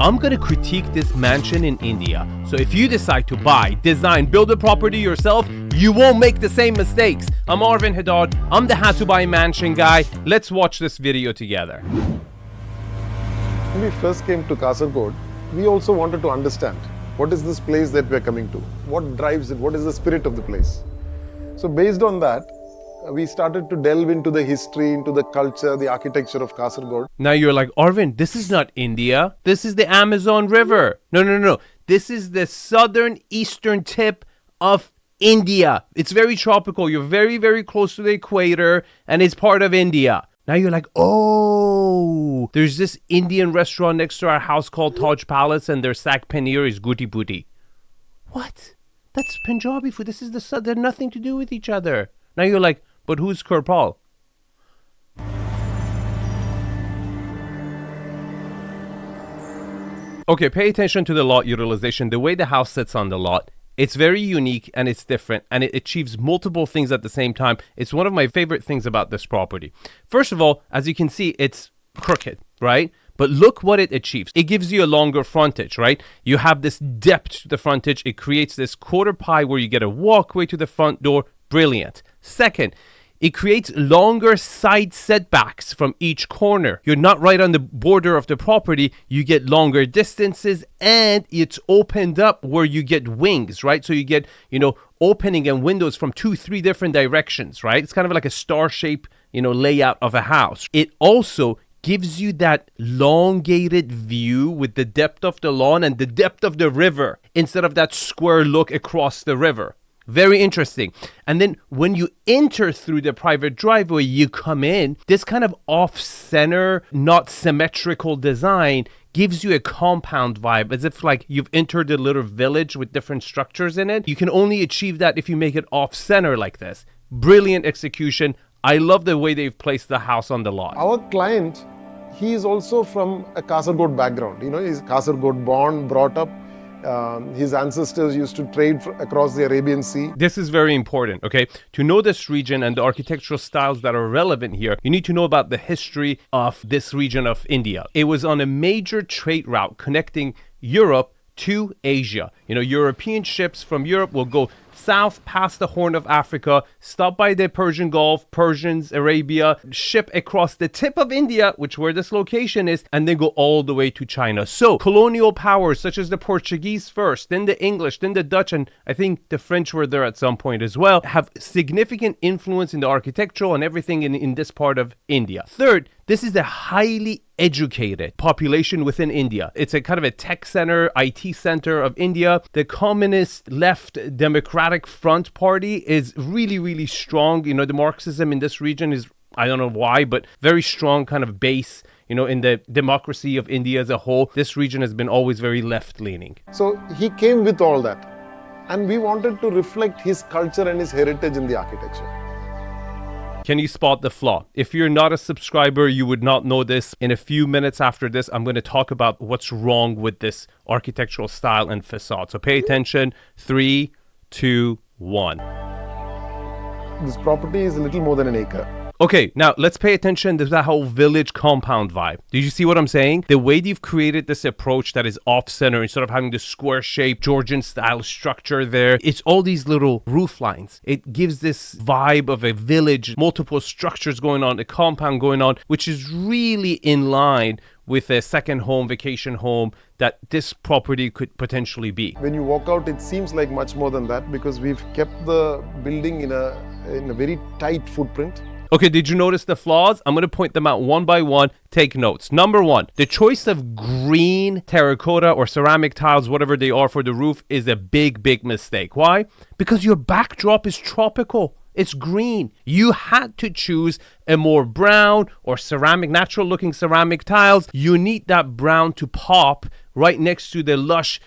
I'm going to critique this mansion in India. So if you decide to buy, design, build a property yourself, you won't make the same mistakes. I'm Arvin Haddad. I'm the how to buy mansion guy. Let's watch this video together. When we first came to Kasaragod, we also wanted to understand what is this place that we're coming to? What drives it? What is the spirit of the place? So based on that, we started to delve into the history, into the culture, the architecture of Kasaragod. Now you're like, Arvin, this is not India. This is the Amazon River. No. This is the southern eastern tip of India. It's very tropical. You're very, very close to the equator and it's part of India. Now you're like, oh, there's this Indian restaurant next to our house called Taj Palace and their saag paneer is guti puti. What? That's Punjabi food. This is the south. They're nothing to do with each other. Now you're like, but who's 𝗕𝗃𝗃? Okay, pay attention to the lot utilization. The way the house sits on the lot, it's very unique and it's different and it achieves multiple things at the same time. It's one of my favorite things about this property. First of all, as you can see, it's crooked, right? But look what it achieves. It gives you a longer frontage, right? You have this depth to the frontage. It creates this quarter pie where you get a walkway to the front door. Brilliant. Second, it creates longer side setbacks from each corner. You're not right on the border of the property. You get longer distances and it's opened up where you get wings, right? So you get, opening and windows from 2-3 different directions, right? It's kind of like a star shape, layout of a house. It also gives you that elongated view with the depth of the lawn and the depth of the river instead of that square look across the river. Very interesting. And then when you enter through the private driveway, you come in, this kind of off-center, not symmetrical design gives you a compound vibe, as if like you've entered a little village with different structures in it. You can only achieve that if you make it off-center like this. Brilliant execution. I love the way they've placed the house on the lot. Our client, he is also from a Kasaragod background. He's Kasaragod born, brought up. His ancestors used to trade across the Arabian Sea. This is very important, okay? To know this region and the architectural styles that are relevant here, you need to know about the history of this region of India. It was on a major trade route connecting Europe to Asia. European ships from Europe will go south past the Horn of Africa, stop by the Persian Gulf, Persians, Arabia, ship across the tip of India, where this location is, and then go all the way to China. So colonial powers such as the Portuguese first, then the English, then the Dutch, and I think the French were there at some point as well, have significant influence in the architectural and everything in this part of India. Third, this is a highly educated population within India. It's a kind of a tech center, IT center of India. The communist left Democratic Front Party is really, really strong. The Marxism in this region is, I don't know why, but very strong kind of base, in the democracy of India as a whole. This region has been always very left-leaning. So he came with all that. And we wanted to reflect his culture and his heritage in the architecture. Can you spot the flaw? If you're not a subscriber, you would not know this. In a few minutes after this, I'm going to talk about what's wrong with this architectural style and facade. So pay attention. 3, 2, 1. This property is a little more than an acre. Okay, now let's pay attention to that whole village compound vibe. Did you see what I'm saying? The way you've created this approach that is off-center instead of having the square shape, Georgian style structure there. It's all these little roof lines. It gives this vibe of a village, multiple structures going on, a compound going on, which is really in line with a second home, vacation home that this property could potentially be. When you walk out, it seems like much more than that because we've kept the building in a very tight footprint. Okay, did you notice the flaws? I'm going to point them out one by one. Take notes. Number one, the choice of green terracotta or ceramic tiles, whatever they are for the roof, is a big, big mistake. Why? Because your backdrop is tropical. It's green. You had to choose a more brown or ceramic, natural looking ceramic tiles. You need that brown to pop right next to the lush,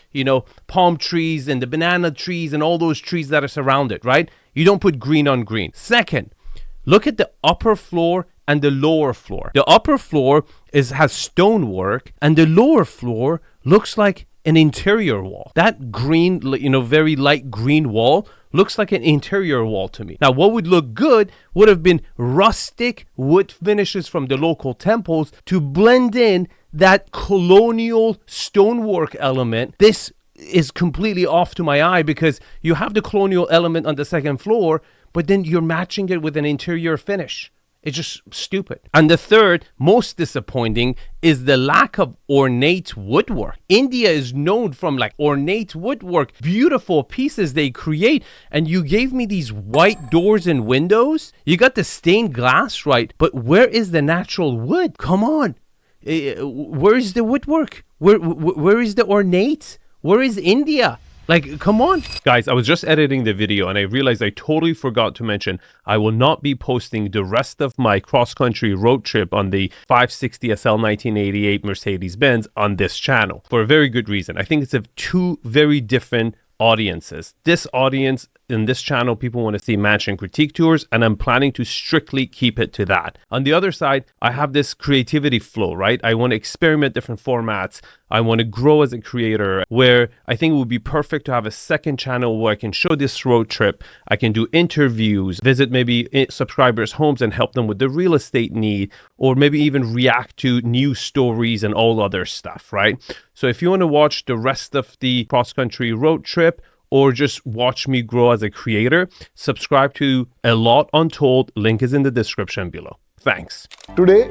palm trees and the banana trees and all those trees that are surrounded, right? You don't put green on green. Second, look at the upper floor and the lower floor. The upper floor has stonework and the lower floor looks like an interior wall. That green, very light green wall looks like an interior wall to me. Now, what would look good would have been rustic wood finishes from the local temples to blend in that colonial stonework element, this is completely off to my eye because you have the colonial element on the second floor, but then you're matching it with an interior finish. It's just stupid. And the third, most disappointing, is the lack of ornate woodwork. India is known from like ornate woodwork, beautiful pieces they create. And you gave me these white doors and windows. You got the stained glass right, but where is the natural wood? Come on. Where is the woodwork? Where is the ornate? Where is India? Like, come on. Guys, I was just editing the video and I realized I totally forgot to mention I will not be posting the rest of my cross-country road trip on the 560 SL 1988 Mercedes-Benz on this channel for a very good reason. I think it's of two very different audiences. This audience in this channel, people want to see mansion critique tours, and I'm planning to strictly keep it to that. On the other side, I have this creativity flow, right? I want to experiment different formats. I want to grow as a creator, where I think it would be perfect to have a second channel where I can show this road trip. I can do interviews, visit maybe subscribers' homes and help them with the real estate need, or maybe even react to news stories and all other stuff, right? So if you want to watch the rest of the cross-country road trip, or just watch me grow as a creator, subscribe to A Lot Untold. Link is in the description below. Thanks. Today,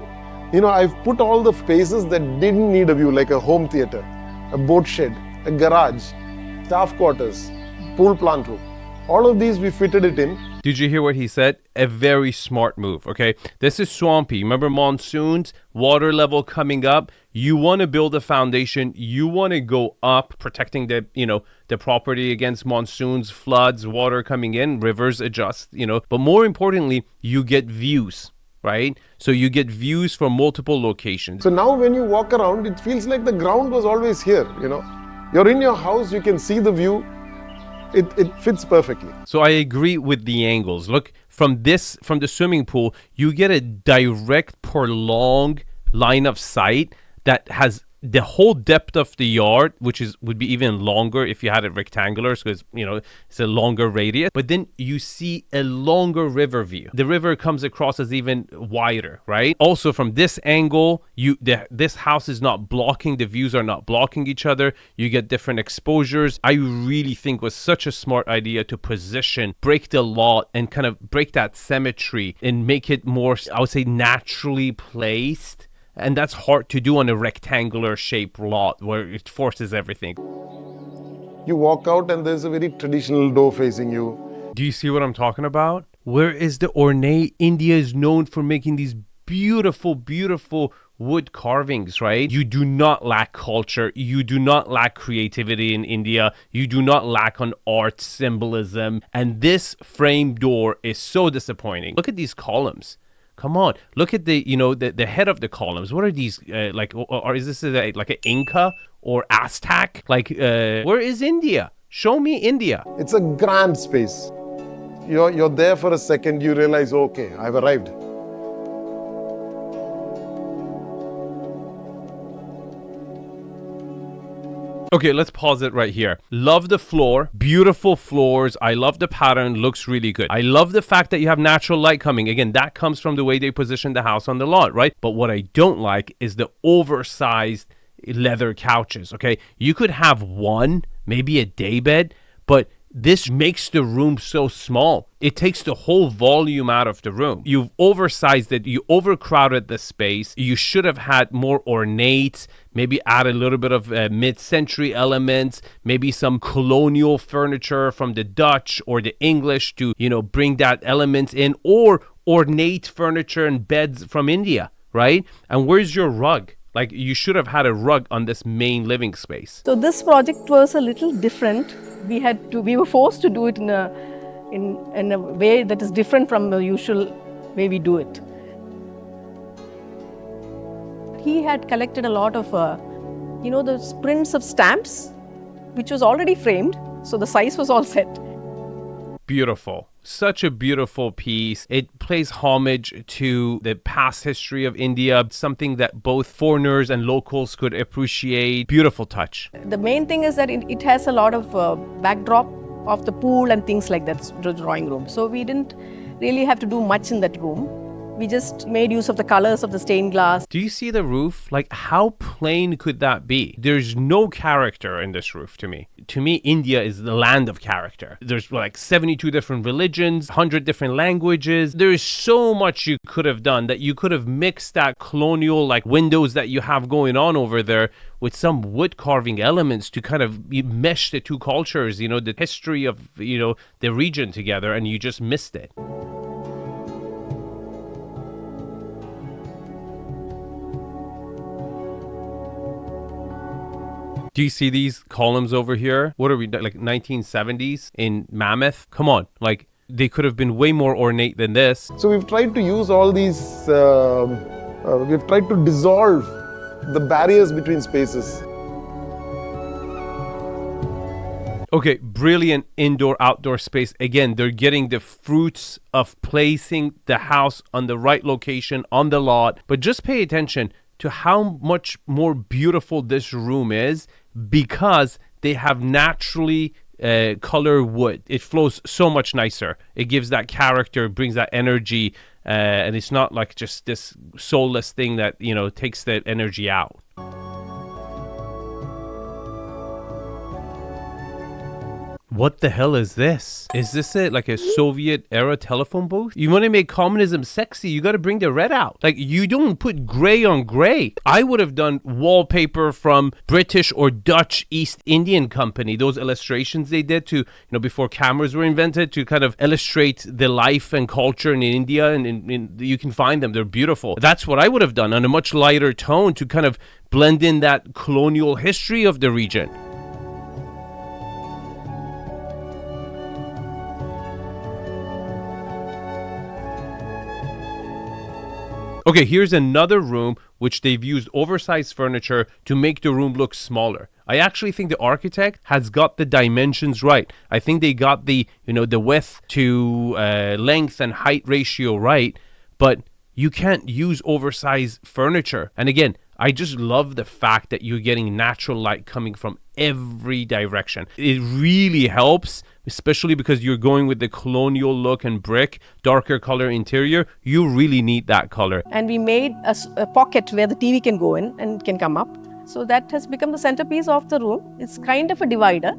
I've put all the spaces that didn't need a view, like a home theater, a boat shed, a garage, staff quarters, pool plant room. All of these, we fitted it in. Did you hear what he said? A very smart move, okay? This is swampy. Remember monsoons, water level coming up. You want to build a foundation. You want to go up, protecting the, the property against monsoons, floods, water coming in, rivers adjust, But more importantly, you get views, right? So you get views from multiple locations. So now when you walk around, it feels like the ground was always here, You're in your house, you can see the view. It fits perfectly. So I agree with the angles. Look, from the swimming pool, you get a direct, prolonged line of sight that has the whole depth of the yard, which would be even longer if you had it rectangular, because it's a longer radius. But then you see a longer river view. The river comes across as even wider, right? Also, from this angle, this house is not blocking. The views are not blocking each other. You get different exposures. I really think was such a smart idea to position, break the lot, and kind of break that symmetry and make it more, I would say, naturally placed. And that's hard to do on a rectangular shaped lot where it forces everything. You walk out and there's a very traditional door facing you. Do you see what I'm talking about? Where is the ornate? India is known for making these beautiful, beautiful wood carvings, right? You do not lack culture. You do not lack creativity in India. You do not lack on art symbolism. And this frame door is so disappointing. Look at these columns. Come on, look at the head of the columns. What are these like? Or is this like an Inca or Aztec? Like, where is India? Show me India. It's a grand space. You're there for a second. You realize, okay, I've arrived. Okay, let's pause it right here. Love the floor. Beautiful floors. I love the pattern. Looks really good. I love the fact that you have natural light coming. Again, that comes from the way they position the house on the lot, right? But what I don't like is the oversized leather couches, okay? You could have one, maybe a day bed, but this makes the room so small. It takes the whole volume out of the room. You've oversized it. You overcrowded the space. You should have had more ornate, maybe add a little bit of mid-century elements, maybe some colonial furniture from the Dutch or the English to, bring that element in, or ornate furniture and beds from India, right? And where's your rug? Like, you should have had a rug on this main living space. So this project was a little different. We were forced to do it in a way that is different from the usual way we do it. He had collected a lot of, the prints of stamps, which was already framed. So the size was all set. Beautiful. Such a beautiful piece. It pays homage to the past history of India, something that both foreigners and locals could appreciate. Beautiful touch. The main thing is that it has a lot of backdrop of the pool and things like that, the drawing room. So we didn't really have to do much in that room. We just made use of the colors of the stained glass. Do you see the roof? Like, how plain could that be? There's no character in this roof to me. To me, India is the land of character. There's like 72 different religions, 100 different languages. There is so much you could have done, that you could have mixed that colonial like windows that you have going on over there with some wood carving elements to kind of mesh the two cultures, the history of, the region together, and you just missed it. Do you see these columns over here? What are we, like 1970s in Mammoth? Come on, like they could have been way more ornate than this. So we've tried to use all these, we've tried to dissolve the barriers between spaces. Okay, brilliant indoor-outdoor space. Again, they're getting the fruits of placing the house on the right location on the lot. But just pay attention to how much more beautiful this room is because they have naturally color wood. It flows so much nicer. It gives that character, brings that energy, and it's not like just this soulless thing that, takes the energy out. What the hell is this? Is this like a Soviet era telephone booth? You want to make communism sexy, you got to bring the red out. Like, you don't put gray on gray. I would have done wallpaper from British or Dutch East Indian Company. Those illustrations they did to, before cameras were invented, to kind of illustrate the life and culture in India. And you can find them. They're beautiful. That's what I would have done on a much lighter tone to kind of blend in that colonial history of the region. Okay, here's another room which they've used oversized furniture to make the room look smaller. I actually think the architect has got the dimensions right. I think they got the, the width to length and height ratio right, but you can't use oversized furniture. And again, I just love the fact that you're getting natural light coming from every direction. It really helps, especially because you're going with the colonial look and brick, darker color interior. You really need that color. And we made a pocket where the TV can go in and can come up. So that has become the centerpiece of the room. It's kind of a divider,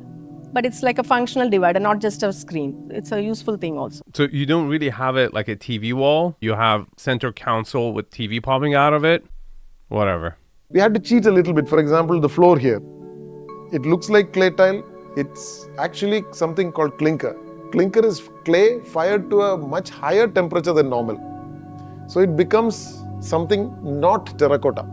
but it's like a functional divider, not just a screen. It's a useful thing also. So you don't really have it like a TV wall. You have center console with TV popping out of it. Whatever. We had to cheat a little bit. For example, the floor here. It looks like clay tile. It's actually something called clinker. Clinker is clay fired to a much higher temperature than normal. So it becomes something not terracotta.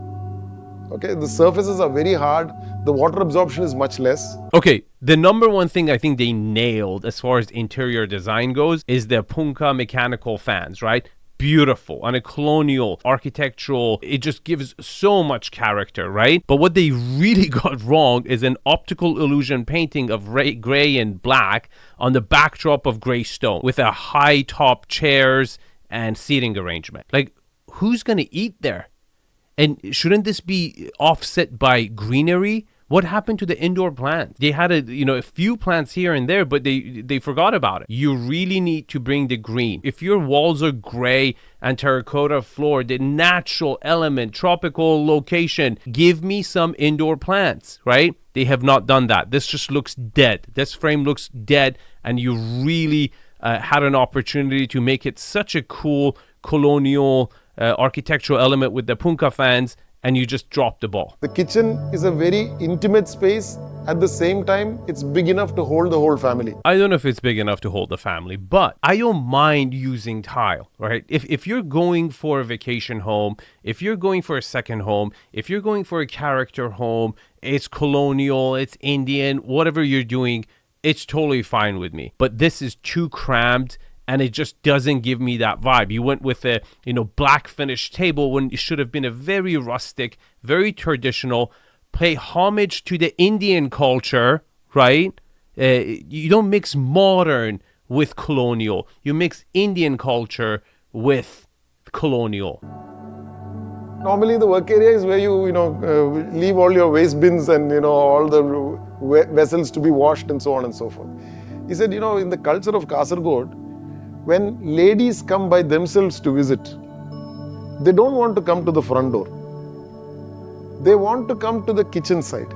Okay, the surfaces are very hard. The water absorption is much less. Okay, the number one thing I think they nailed as far as interior design goes is the 𝗕𝗃 mechanical fans, right? Beautiful and a colonial architectural, it just gives so much character, right? But what they really got wrong is an optical illusion painting of gray and black on the backdrop of gray stone with a high top chairs and seating arrangement. Like, who's gonna eat there? And shouldn't this be offset by greenery? What happened to the indoor plants? They had a few plants here and there, but they forgot about it. You really need to bring the green. If your walls are gray and terracotta floor, the natural element, tropical location, give me some indoor plants, right? They have not done that. This just looks dead. This frame looks dead, and you really had an opportunity to make it such a cool colonial architectural element with the 𝗕𝗃 fans, and you just drop the ball. The kitchen is a very intimate space. At the same time, it's big enough to hold the whole family. I don't know if it's big enough to hold the family, but I don't mind using tile, right? If you're going for a vacation home, if you're going for a second home, if you're going for a character home, it's colonial, it's Indian, whatever you're doing, it's totally fine with me. But this is too crammed, and it just doesn't give me that vibe. You went with a, black finished table when it should have been a very rustic, very traditional, pay homage to the Indian culture, right? You don't mix modern with colonial. You mix Indian culture with colonial. Normally the work area is where you leave all your waste bins and, all the vessels to be washed and so on and so forth. He said, in the culture of Kasaragod, when ladies come by themselves to visit, They don't want to come to the front door. They want to come to the kitchen side.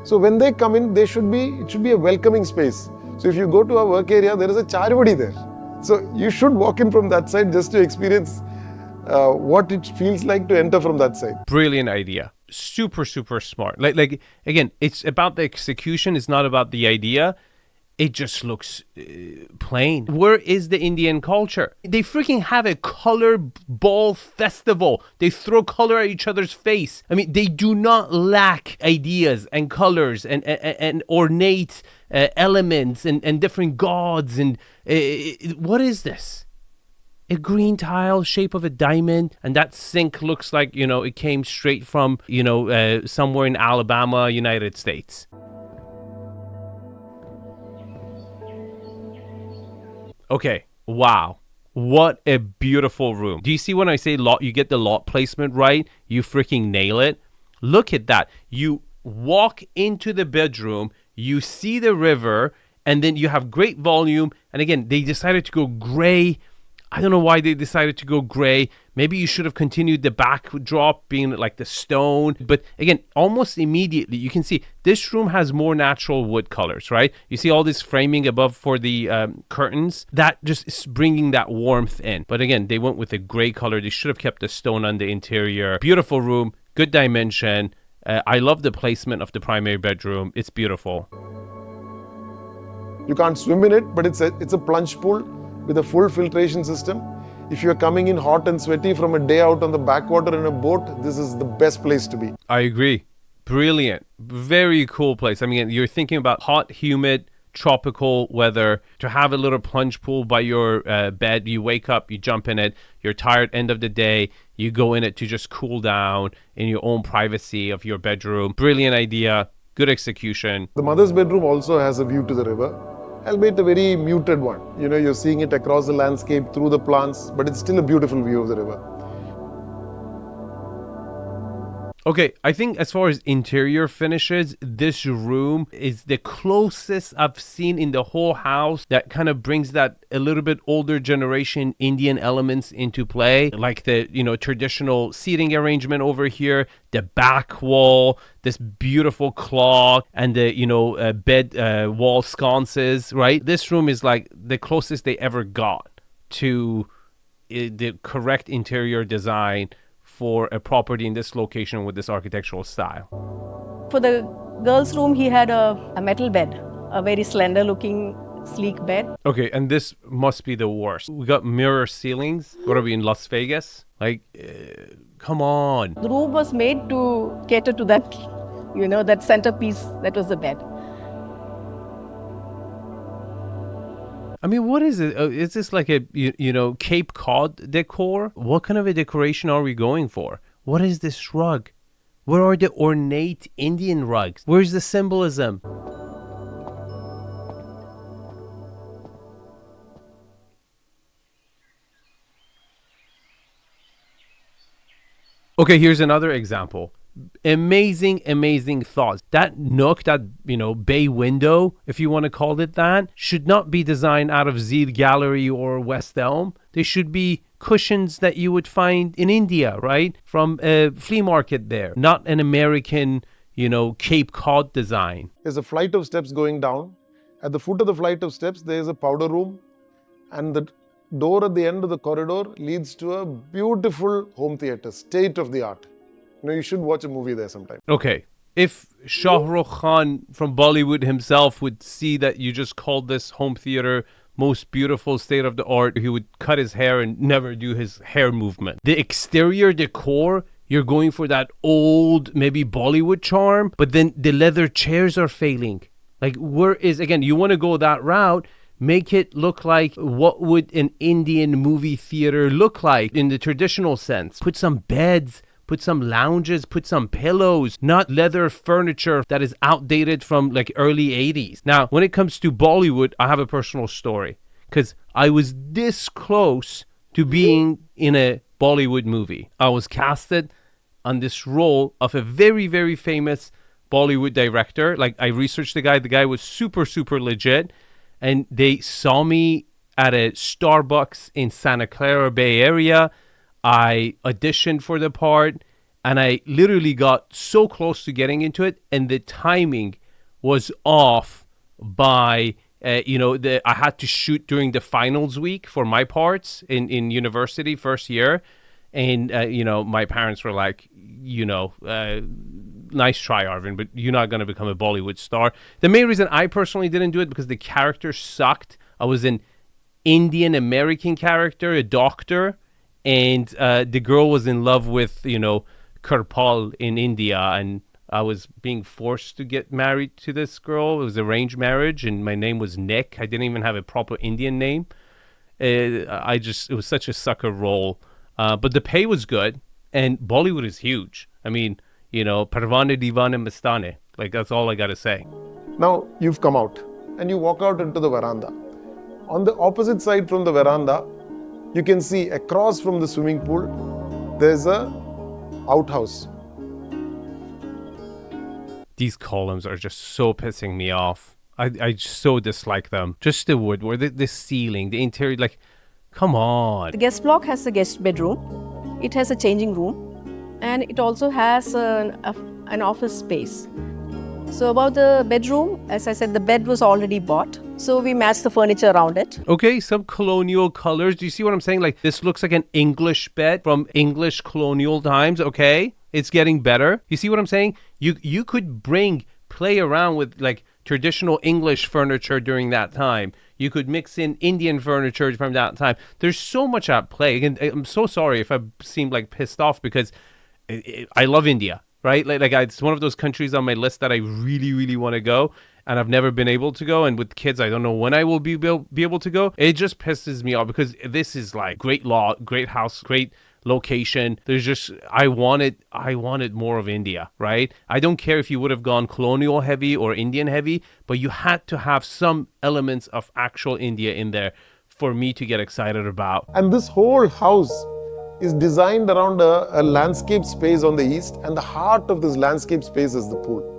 So when they come in, it should be a welcoming space. So if you go to our work area, there is a 𝗕𝗏𝗕𝗙 there. So you should walk in from that side just to experience what it feels like to enter from that side. Brilliant idea. Super, super smart. Like again, it's about the execution. It's not about the idea. It just looks plain. Where is the Indian culture? They freaking have a color ball festival. They throw color at each other's face. I mean, they do not lack ideas and colors and ornate elements and different gods. And what is this? A green tile shape of a diamond, and that sink looks like, it came straight from, somewhere in Alabama, United States. Okay, wow. What a beautiful room. Do you see when I say lot, you get the lot placement right? You freaking nail it. Look at that. You walk into the bedroom, you see the river, and then you have great volume. And again, they decided to go gray. I don't know why they decided to go gray. Maybe you should have continued the backdrop being like the stone. But again, almost immediately, you can see this room has more natural wood colors, right? You see all this framing above for the curtains. That just is bringing that warmth in. But again, they went with a gray color. They should have kept the stone on the interior. Beautiful room, good dimension. I love the placement of the primary bedroom. It's beautiful. You can't swim in it, but it's a plunge pool with a full filtration system. If you're coming in hot and sweaty from a day out on the backwater in a boat, this is the best place to be. I agree. Brilliant. Very cool place. I mean, you're thinking about hot, humid, tropical weather. To have a little plunge pool by your bed, you wake up, you jump in it, you're tired end of the day, you go in it to just cool down in your own privacy of your bedroom. Brilliant idea. Good execution. The mother's bedroom also has a view to the river, albeit a very muted one. You're seeing it across the landscape through the plants, but it's still a beautiful view of the river. Okay, I think as far as interior finishes, this room is the closest I've seen in the whole house that kind of brings that a little bit older generation Indian elements into play, like the, traditional seating arrangement over here, the back wall, this beautiful clock, and the, bed wall sconces, right? This room is like the closest they ever got to the correct interior design for a property in this location with this architectural style. For the girls' room, he had a metal bed, a very slender looking, sleek bed. Okay, and this must be the worst. We got mirror ceilings. What are we in Las Vegas? Like, come on. The room was made to cater to that, that centerpiece that was the bed. I mean, what is it? Is this like a, Cape Cod decor? What kind of a decoration are we going for? What is this rug? Where are the ornate Indian rugs? Where's the symbolism? Okay, here's another example. Amazing thoughts. That nook, that bay window, if you want to call it that, should not be designed out of Zed Gallery or West Elm. They should be cushions that you would find in India, right? From a flea market there, not an American, Cape Cod design. There's a flight of steps going down. At the foot of the flight of steps, there's a powder room, and the door at the end of the corridor leads to a beautiful home theater, state of the art. You should watch a movie there sometime. Okay. If Shah Rukh Khan from Bollywood himself would see that you just called this home theater most beautiful state of the art, he would cut his hair and never do his hair movement. The exterior decor, you're going for that old, maybe Bollywood charm, but then the leather chairs are failing. Like, where is, again, you want to go that route, make it look like what would an Indian movie theater look like in the traditional sense. Put some beds, put some lounges, put some pillows, not leather furniture that is outdated from like early 80s. Now, when it comes to Bollywood, I have a personal story because I was this close to being in a Bollywood movie. I was casted on this role of a very, very famous Bollywood director. Like, I researched the guy. The guy was super, super legit. And they saw me at a Starbucks in Santa Clara Bay Area. I auditioned for the part, and I literally got so close to getting into it, and the timing was off by, I had to shoot during the finals week for my parts in university first year. And, my parents were like, nice try, Arvin, but you're not going to become a Bollywood star. The main reason I personally didn't do it because the character sucked. I was an Indian American character, a doctor, and the girl was in love with, Kirpal in India, and I was being forced to get married to this girl. It was arranged marriage, and my name was Nick. I didn't even have a proper Indian name. It was such a sucker role. But the pay was good, and Bollywood is huge. I mean, Parvane Divane Mastane. Like, that's all I got to say. Now, you've come out, and you walk out into the veranda. On the opposite side from the veranda, you can see across from the swimming pool, there's a outhouse. These columns are just so pissing me off. I so dislike them. Just the woodwork, the ceiling, the interior, like, come on. The guest block has a guest bedroom. It has a changing room, and it also has an office space. So about the bedroom, as I said, the bed was already bought. So we matched the furniture around it. Okay, some colonial colors. Do you see what I'm saying? Like, this looks like an English bed from English colonial times, okay? It's getting better. You see what I'm saying? You could play around with, like, traditional English furniture during that time. You could mix in Indian furniture from that time. There's so much at play. And I'm so sorry if I seem like pissed off because I love India, right? Like it's one of those countries on my list that I really, really want to go. And I've never been able to go. And with kids, I don't know when I will be able to go. It just pisses me off because this is like great lot, great house, great location. There's just, I wanted more of India, right? I don't care if you would have gone colonial heavy or Indian heavy, but you had to have some elements of actual India in there for me to get excited about. And this whole house is designed around a landscape space on the east, and the heart of this landscape space is the pool.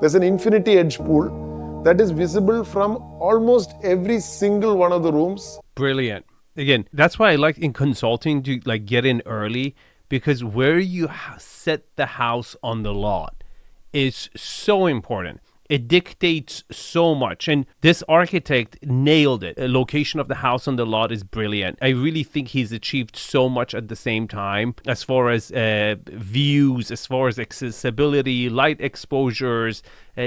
There's an infinity edge pool that is visible from almost every single one of the rooms. Brilliant. Again, that's why I like in consulting to like get in early, because where you set the house on the lot is so important. It dictates so much. And this architect nailed it. The location of the house on the lot is brilliant. I really think he's achieved so much at the same time as far as views, as far as accessibility, light exposures,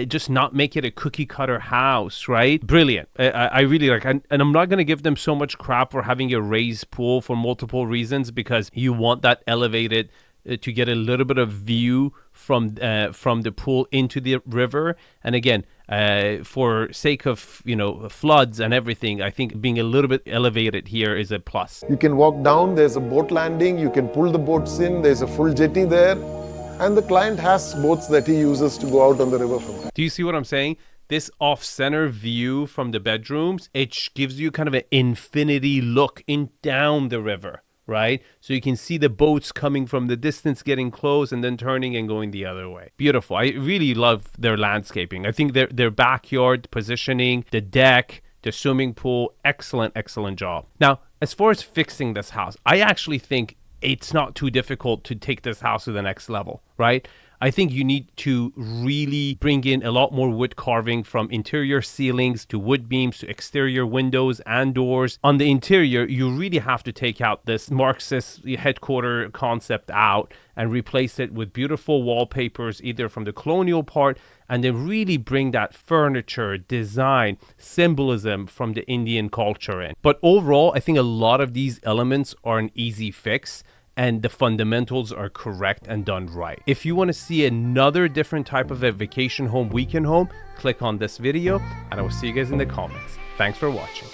just not make it a cookie cutter house, right? Brilliant. I really like, and I'm not going to give them so much crap for having a raised pool for multiple reasons, because you want that elevated to get a little bit of view from the pool into the river. And again, for sake of floods and everything, I think being a little bit elevated here is a plus. You can walk down, there's a boat landing, you can pull the boats in, there's a full jetty there, and the client has boats that he uses to go out on the river from there. Do you see what I'm saying? This off-center view from the bedrooms, it gives you kind of an infinity look down the river, right? So you can see the boats coming from the distance, getting close, and then turning and going the other way. Beautiful. I really love their landscaping. I think their backyard positioning, the deck, the swimming pool, excellent job. Now, as far as fixing this house, I actually think it's not too difficult to take this house to the next level, right? I think you need to really bring in a lot more wood carving, from interior ceilings to wood beams to exterior windows and doors. On the interior, you really have to take out this Marxist headquarter concept out and replace it with beautiful wallpapers, either from the colonial part, and then really bring that furniture, design, symbolism from the Indian culture in. But overall, I think a lot of these elements are an easy fix, and the fundamentals are correct and done right. If you want to see another different type of a vacation home, weekend home, click on this video, and I will see you guys in the comments. Thanks for watching.